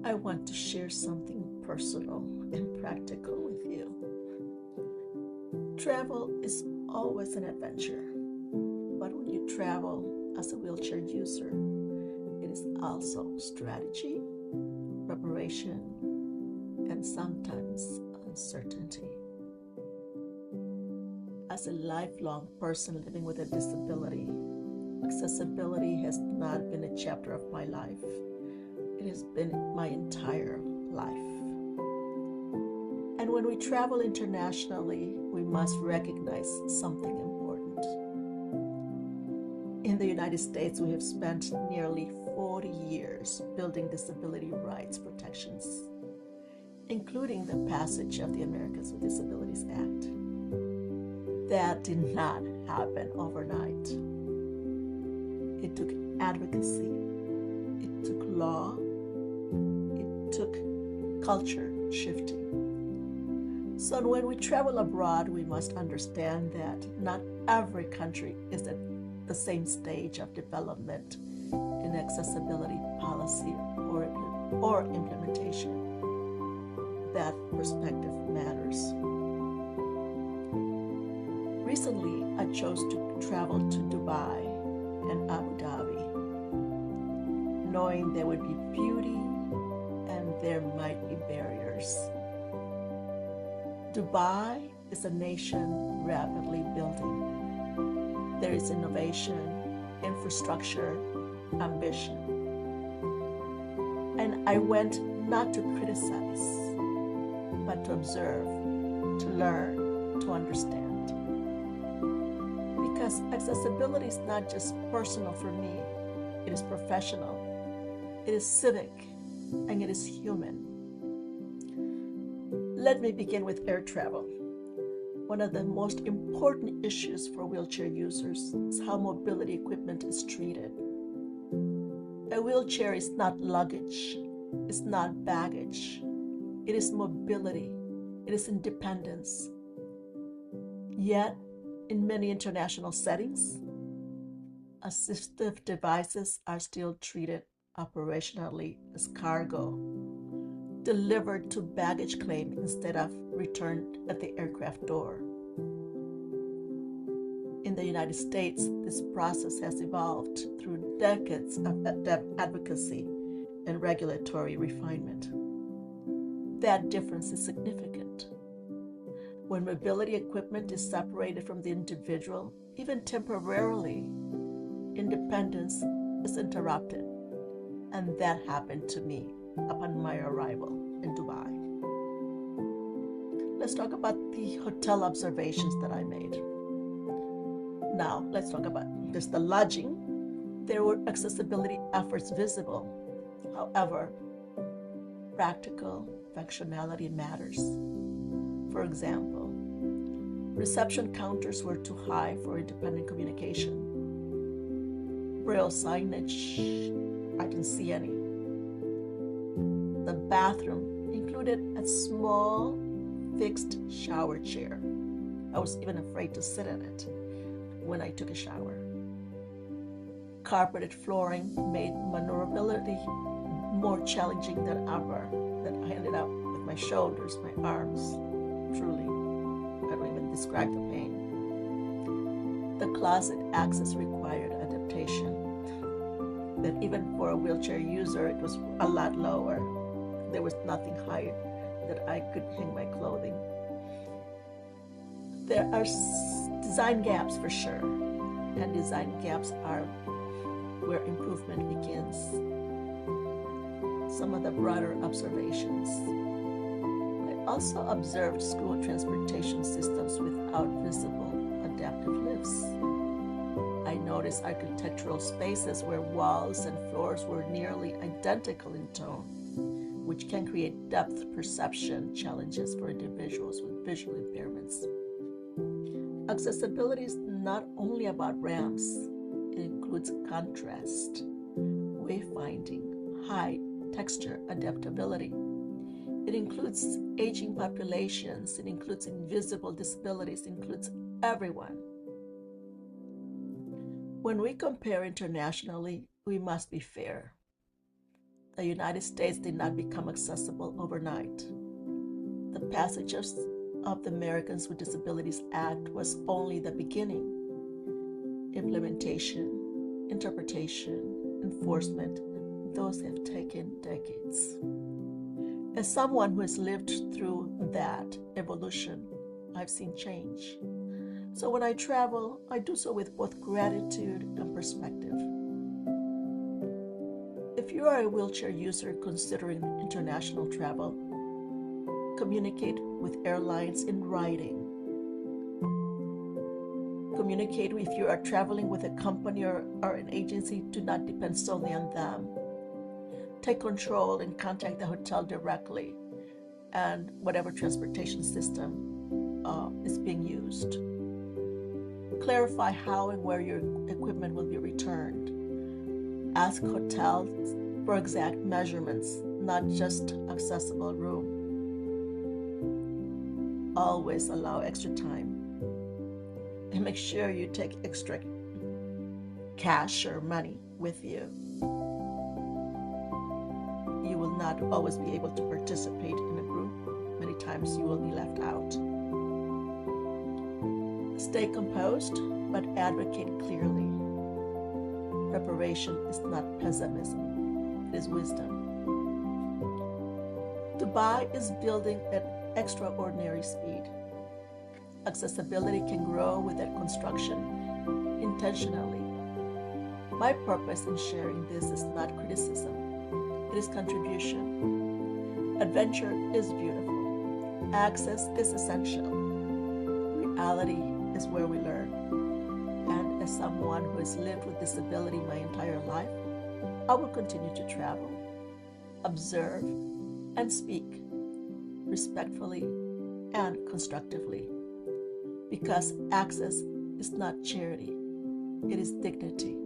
I want to share something personal and practical with you. Travel is always an adventure, but when you travel as a wheelchair user, it is also strategy, preparation, and sometimes uncertainty. As a lifelong person living with a disability, accessibility has not been a chapter of my life. It has been my entire life. And when we travel internationally, we must recognize something important. In the United States, we have spent nearly 40 years building disability rights protections, including the passage of the Americans with Disabilities Act. That did not happen overnight. It took advocacy, it took law, it took culture shifting. So when we travel abroad, we must understand that not every country is at the same stage of development in accessibility policy or implementation. That perspective matters. Recently, I chose to travel to Dubai and Abu Dhabi, knowing there would be beauty and there might be barriers. Dubai is a nation rapidly building. There is innovation, infrastructure, ambition. And I went not to criticize, but to observe, to learn, to understand. Because accessibility is not just personal for me, it is professional, it is civic, and it is human. Let me begin with air travel. One of the most important issues for wheelchair users is how mobility equipment is treated. A wheelchair is not luggage, it's not baggage, it is mobility, it is independence. Yet, in many international settings, assistive devices are still treated operationally as cargo, delivered to baggage claim instead of returned at the aircraft door. In the United States, this process has evolved through decades of advocacy and regulatory refinement. That difference is significant. When mobility equipment is separated from the individual, even temporarily, independence is interrupted. And that happened to me upon my arrival in Dubai. Let's talk about the hotel observations that I made. Now, let's talk about just the lodging. There were accessibility efforts visible. However, practical functionality matters. For example, reception counters were too high for independent communication. Braille signage, I didn't see any. The bathroom included a small fixed shower chair. I was even afraid to sit in it when I took a shower. Carpeted flooring made maneuverability more challenging than ever. That I ended up with my shoulders, my arms. Truly, I don't even describe the pain. The closet access required adaptation. That even for a wheelchair user, it was a lot lower. There was nothing higher that I could hang my clothing. There are design gaps for sure, and design gaps are where improvement begins. Some of the broader observations. I also observed school transportation systems without visible adaptive lifts. I noticed architectural spaces where walls and floors were nearly identical in tone, which can create depth perception challenges for individuals with visual impairments. Accessibility is not only about ramps, it includes contrast, wayfinding, height, texture, adaptability. It includes aging populations, it includes invisible disabilities, it includes everyone. When we compare internationally, we must be fair. The United States did not become accessible overnight. The passage of the Americans with Disabilities Act was only the beginning. Implementation, interpretation, enforcement, those have taken decades. As someone who has lived through that evolution, I've seen change. So when I travel, I do so with both gratitude and perspective. If you are a wheelchair user considering international travel, communicate with airlines in writing. Communicate if you are traveling with a company or an agency, do not depend solely on them. Take control and contact the hotel directly and whatever transportation system is being used. Clarify how and where your equipment will be returned. Ask hotels for exact measurements, not just accessible room. Always allow extra time. And make sure you take extra cash or money with you. You will not always be able to participate in a group. Many times you will be left out. Stay composed, but advocate clearly. Preparation is not pessimism, it is wisdom. Dubai is building at extraordinary speed. Accessibility can grow with that construction intentionally. My purpose in sharing this is not criticism, it is contribution. Adventure is beautiful. Access is essential. Reality is where we learn. And as someone who has lived with disability my entire life, I will continue to travel, observe, and speak respectfully and constructively. Because access is not charity, it is dignity.